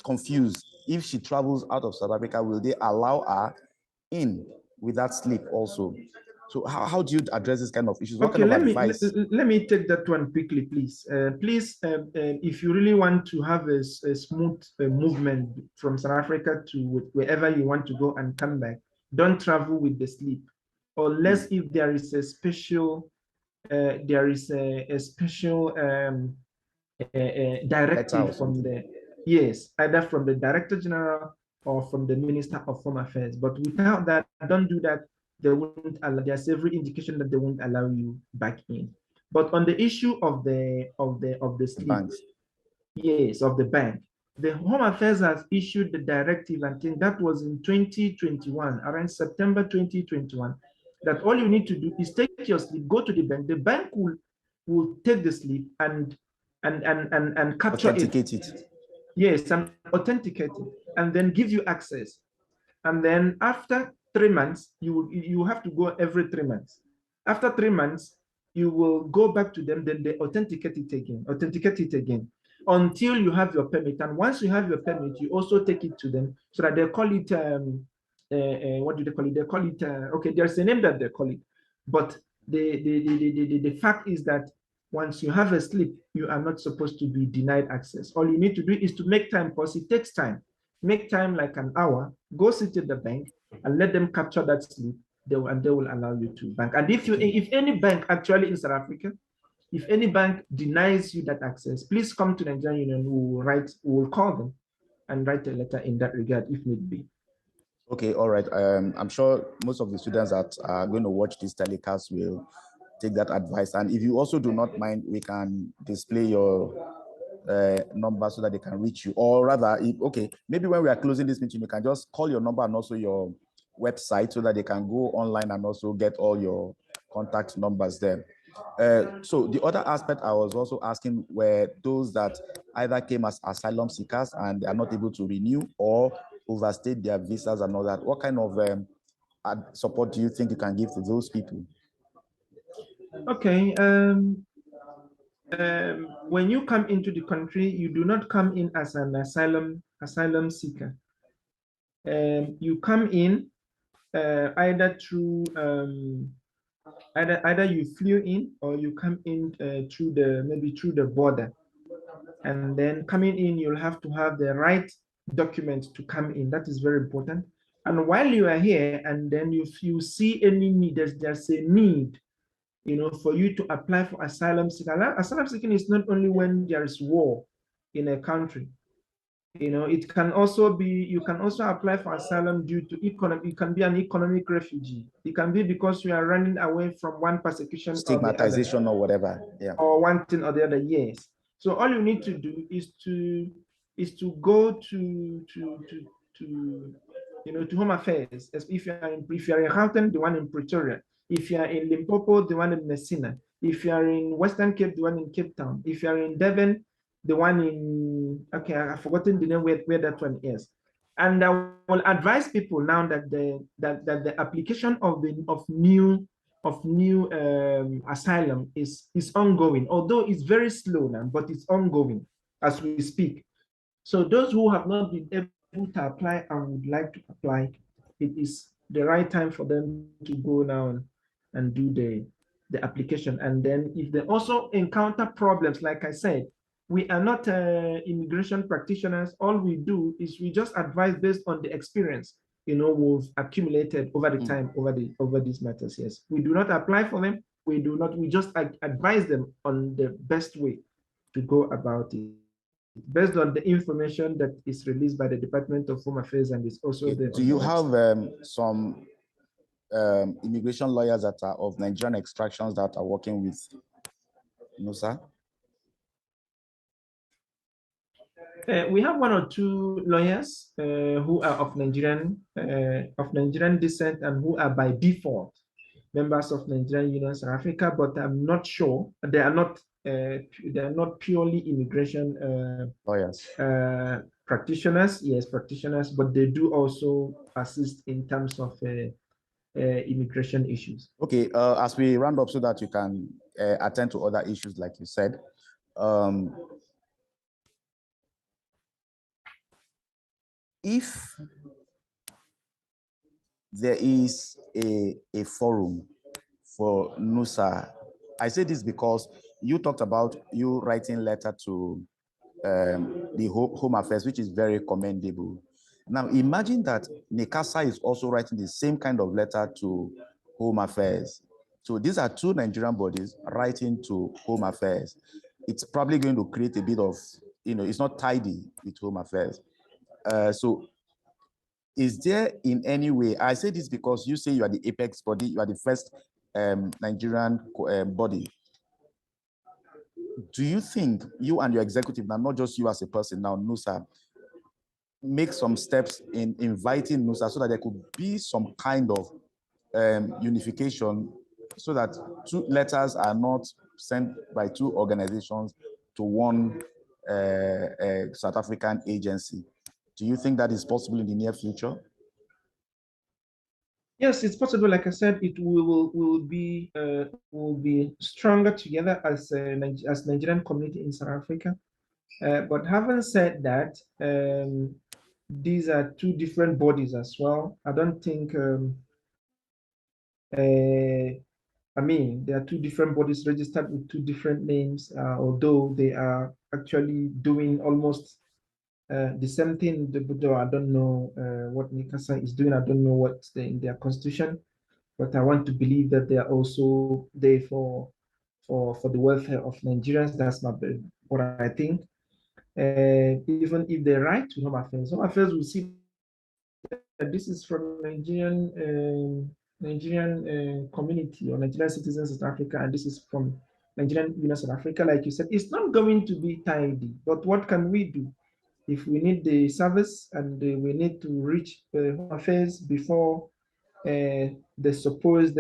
confused. If she travels out of South Africa, will they allow her in with that slip also? So how do you address this kind of issues? What Okay, kind of advice? let me take that one quickly, please. If you really want to have a smooth movement from South Africa to wherever you want to go and come back, don't travel with the sleep, unless if there is a special directive from the, yes, either from the Director General or from the Minister of Home Affairs. But without that, don't do that. They won't allow, there's every indication that they won't allow you back in. But on the issue of the sleep, yes, of the bank, the Home Affairs has issued the directive, I think that was in 2021, around September 2021, that all you need to do is take your slip, go to the bank. The bank will take the slip and capture authenticate it. Yes, and authenticate it, and then give you access. And then after 3 months, you have to go every 3 months. After 3 months, you will go back to them, then they authenticate it again until you have your permit. And once you have your permit, you also take it to them so that they call it what do they call it? They call it okay, there's a name that they call it, but the fact is that once you have a slip, you are not supposed to be denied access. All you need to do is to make time, because it takes time. Make time like an hour, go sit at the bank and let them capture that slip. They will allow you to bank. And if any bank actually in South Africa, if any bank denies you that access, please come to the Nigerian Union. We will call them and write a letter in that regard if need be. Okay, all right. I'm sure most of the students that are going to watch this telecast will take that advice. And if you also do not mind, we can display your number so that they can reach you. Or rather, okay, maybe when we are closing this meeting, you can just call your number and also your website so that they can go online and also get all your contact numbers there. So the other aspect I was also asking were those that either came as asylum seekers and are not able to renew or overstayed their visas and all that. What kind of support do you think you can give to those people? Okay. When you come into the country, you do not come in as an asylum seeker. You come in either through either you flew in or you come in through the border. And then coming in, you'll have to have the right documents to come in. That is very important. And while you are here, and then if you see any need, there's a need, for you to apply for asylum seeking. Asylum seeking is not only when there is war in a country. It can also be, you can also apply for asylum due to economic, you can be an economic refugee. It can be because you are running away from one persecution stigmatization or whatever, yeah, or one thing or the other, yes. So all you need to do is to go to Home Affairs. If you are in Gauteng, the one in Pretoria. If you are in Limpopo, the one in Messina. If you are in Western Cape, the one in Cape Town. If you are in Devon, the one in, okay, I've forgotten the name where that one is. And I will advise people now that the application of new asylum is ongoing, although it's very slow now, but it's ongoing as we speak. So those who have not been able to apply and would like to apply, it is the right time for them to go now and do the application. And then if they also encounter problems, like I said, we are not immigration practitioners. All we do is we just advise based on the experience we've accumulated over the time over these matters. Yes, we do not apply for them. We just advise them on the best way to go about it based on the information that is released by the Department of Home Affairs and is also there. Do you have some immigration lawyers that are of Nigerian extractions that are working with sir? We have one or two lawyers who are of Nigerian descent and who are by default members of Nigerian Union South Africa, but I'm not sure they are not purely immigration lawyers, practitioners. Yes, practitioners, but they do also assist in terms of immigration issues. Okay, as we round up so that you can attend to other issues, like you said. If there is a forum for Nusa. I say this because you talked about you writing letter to the Home Affairs, which is very commendable. Now, imagine that Nikasa is also writing the same kind of letter to Home Affairs. So these are two Nigerian bodies writing to Home Affairs. It's probably going to create a bit of, it's not tidy with Home Affairs. So is there in any way, I say this because you say you are the apex body, you are the first Nigerian body. Do you think you and your executive, now not just you as a person now, Nusa, make some steps in inviting Nusa so that there could be some kind of unification so that two letters are not sent by two organizations to one South African agency? Do you think that is possible in the near future? Yes, it's possible. Like I said, will be stronger together as Nigerian community in South Africa. But having said that, these are two different bodies as well. I don't think. I mean, there are two different bodies registered with two different names, although they are actually doing almost the same thing. Though I don't know what Nikasa is doing. I don't know what's in their constitution, but I want to believe that they are also there for the welfare of Nigerians. That's what I think. Even if they write to Home Affairs will see that this is from Nigerian community or Nigerian citizens of South Africa, and this is from Nigerian Union South Africa. Like you said, it's not going to be tidy. But what can we do? If we need the service and we need to reach Home Affairs before the supposed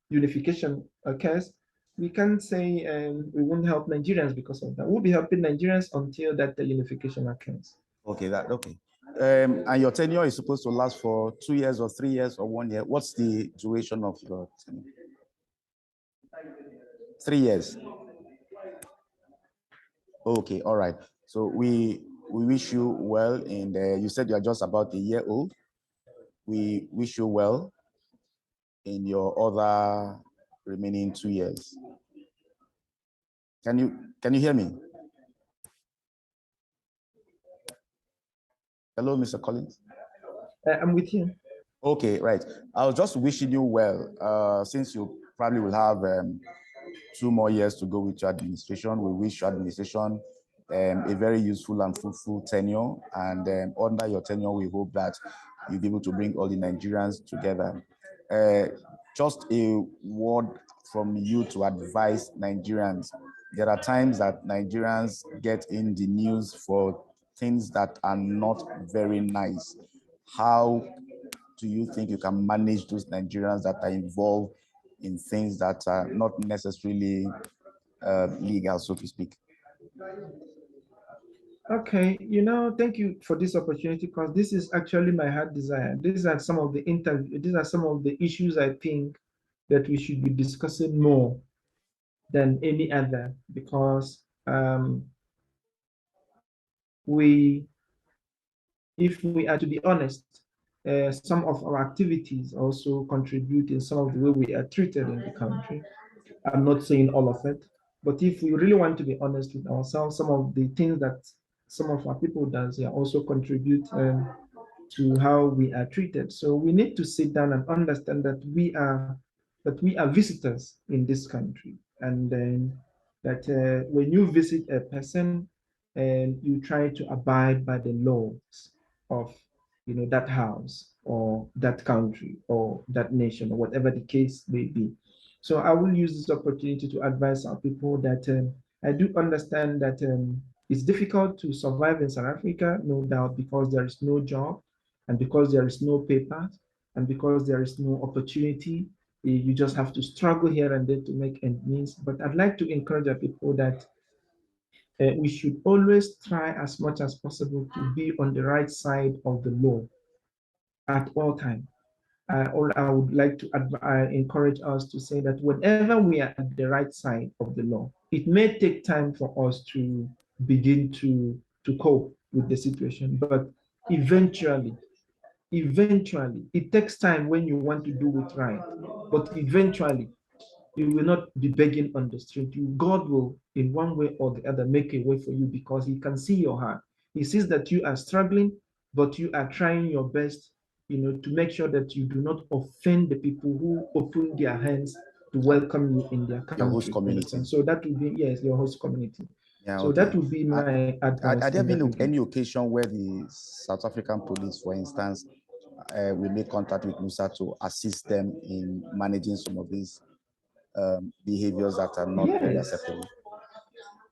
unification occurs, we can't say we won't help Nigerians because of that. We'll be helping Nigerians until that the unification occurs. Okay, okay. And your tenure is supposed to last for 2 years or 3 years or 1 year. What's the duration of your tenure? 3 years. Okay, all right. So we wish you well. And you said you are just about a year old. We wish you well in your other remaining 2 years. Can you hear me? Hello, Mr. Collins. I'm with you. Okay, right. I was just wishing you well. Since you probably will have 2 more years to go with your administration, we wish your administration a very useful and fruitful tenure. And under your tenure, we hope that you'll be able to bring all the Nigerians together. Just a word from you to advise Nigerians. There are times that Nigerians get in the news for things that are not very nice. How do you think you can manage those Nigerians that are involved in things that are not necessarily legal, so to speak? Okay, thank you for this opportunity because this is actually my heart desire. These are some of the issues I think that we should be discussing more than any other because if we are to be honest, some of our activities also contribute in some of the way we are treated in the country. I'm not saying all of it, but if we really want to be honest with ourselves, some of the things that some of our people does also contribute to how we are treated. So we need to sit down and understand that we are visitors in this country, and then that when you visit a person and you try to abide by the laws of that house or that country or that nation or whatever the case may be. So I will use this opportunity to advise our people that I do understand that it's difficult to survive in South Africa, no doubt, because there is no job and because there is no papers and because there is no opportunity. You just have to struggle here and there to make ends meet. But I'd like to encourage our people that we should always try as much as possible to be on the right side of the law at all times. I would like to encourage us to say that whenever we are at the right side of the law, it may take time for us to begin to cope with the situation, but eventually, it takes time when you want to do it right, but eventually You will not be begging on the street. God will, in one way or the other, make a way for you because He can see your heart. He sees that you are struggling, but you are trying your best, to make sure that you do not offend the people who open their hands to welcome you in their Your host country. community. Understand? So that will be, yes, your host community. Yeah, So okay. that would be my advice Had there in that been regard. any occasion where the South African police, for instance, will make contact with Musa to assist them in managing some of these behaviors that are not very Yes. acceptable?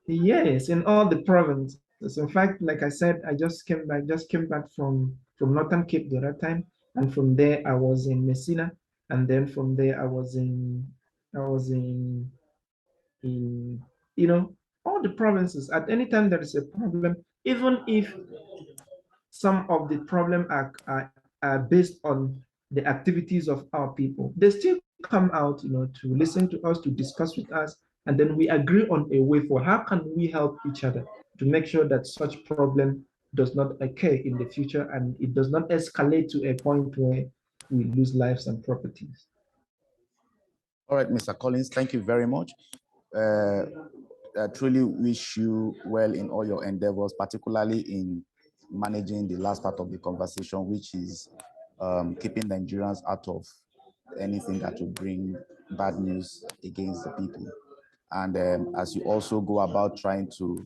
Yes, in all the provinces. In fact, like I said, I just came back from Northern Cape the other time, and from there I was in Messina, and then from there I was in all the provinces. At any time there is a problem, even if some of the problem are based on the activities of our people. They still come out, to listen to us, to discuss with us, and then we agree on a way for how can we help each other to make sure that such problem does not occur in the future and it does not escalate to a point where we lose lives and properties. All right, Mr. Collins, thank you very much. I truly wish you well in all your endeavors, particularly in managing the last part of the conversation, which is keeping Nigerians out of anything that will bring bad news against the people. And as you also go about trying to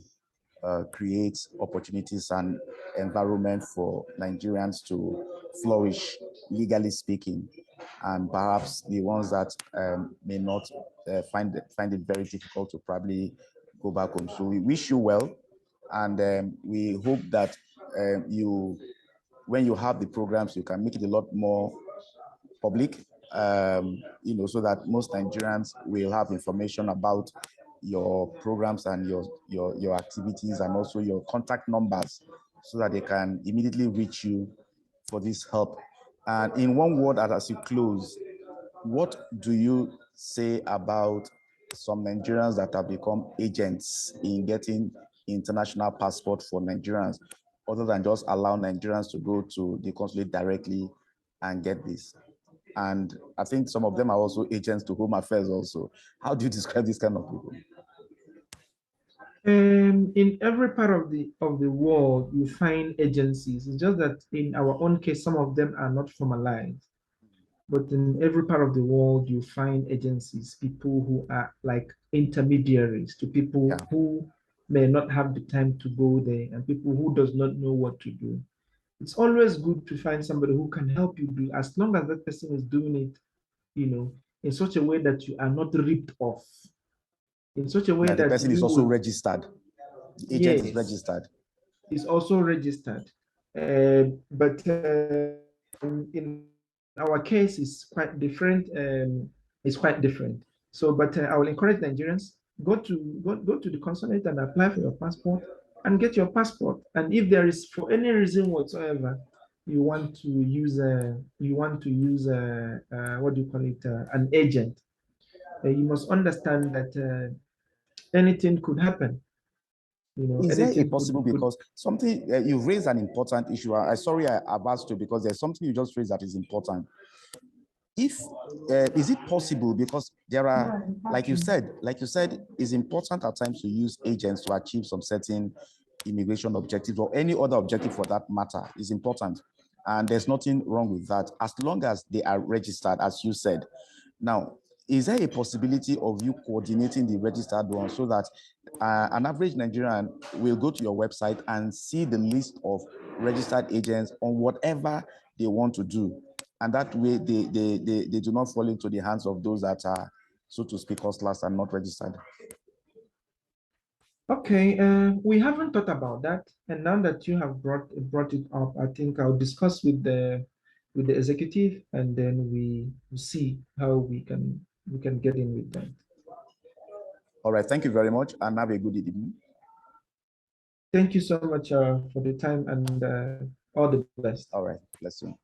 create opportunities and environment for Nigerians to flourish, legally speaking, and perhaps the ones that may not find it very difficult to probably go back home. So we wish you well, and we hope that when you have the programs, you can make it a lot more public, so that most Nigerians will have information about your programs and your activities and also your contact numbers so that they can immediately reach you for this help. And in one word, as you close, what do you say about some Nigerians that have become agents in getting international passport for Nigerians, other than just allow Nigerians to go to the consulate directly and get this? And I think some of them are also agents to Home Affairs also. How do you describe this kind of people? In every part of the world, you find agencies. It's just that in our own case, some of them are not formalized. But in every part of the world, you find agencies, people who are like intermediaries to people who may not have the time to go there and people who does not know what to do. It's always good to find somebody who can help you do, as long as that person is doing it, in such a way that you are not ripped off, in such a way That the that person is you also will, registered. The agent is yes, registered. is also registered. But in our case, it's quite different. It's quite different. So, but I will encourage Nigerians go to the consulate and apply for your passport and get your passport. And if there is, for any reason whatsoever, you want to use what do you call it, an agent, you must understand that anything could happen. Is there a Anything could possible, could because something you've raised an important issue. I've asked you because there's something you just raised that is important. If is it possible, because there are, like you said, it's important at times to use agents to achieve some certain immigration objectives or any other objective for that matter is important, and there's nothing wrong with that as long as they are registered, as you said. Now, is there a possibility of you coordinating the registered one so that an average Nigerian will go to your website and see the list of registered agents on whatever they want to do? And that way they do not fall into the hands of those that are, so to speak, hustlers and not registered. Okay, we haven't thought about that, and now that you have brought it up, I think I'll discuss with the executive, and then we see how we can get in with that. All right, thank you very much, and have a good evening. Thank you so much for the time, and all the best. All right, bless you.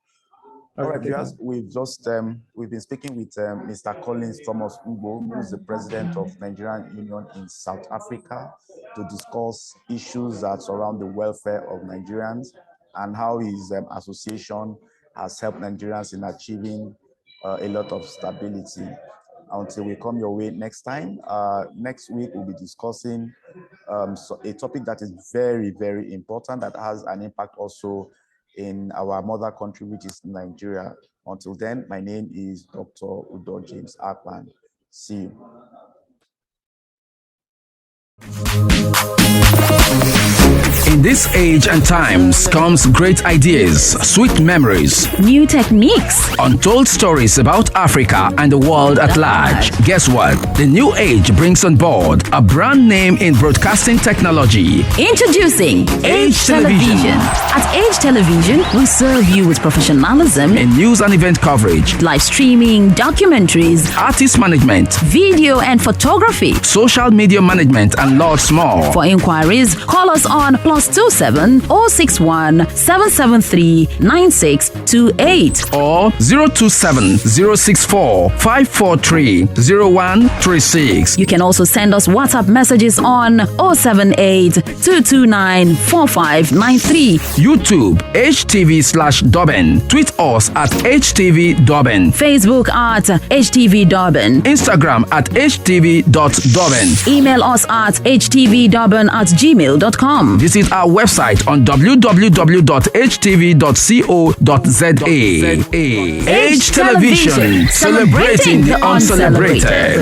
All All right, right, take care. viewers, we've been speaking with Mr. Collins Thomas Mgbo, who is the president of Nigerian Union in South Africa, to discuss issues that surround the welfare of Nigerians and how his association has helped Nigerians in achieving a lot of stability. until we come your way next time. Next week, we'll be discussing a topic that is very, very important that has an impact also in our mother country, which is Nigeria. Until then, my name is Dr. Udo James Akpan. See you. In this age and times comes great ideas, sweet memories, new techniques, untold stories about Africa and the world at large. Guess what? The new age brings on board a brand name in broadcasting technology. Introducing Age Television. At Age Television, we serve you with professionalism in news and event coverage, live streaming, documentaries, artist management, video and photography, social media management, and lots more. For inquiries, call us on +27 061 773 9628 or 027 064 543 0136. You can also send us WhatsApp messages on 078 229 4593. YouTube HTV/Durban. Tweet us at HTV Durban. Facebook at HTV Durban. Instagram at HTV.Durban. Email us at htvdurban@gmail.com. Visit our website on www.htv.co.za. Age Television, celebrating the uncelebrated.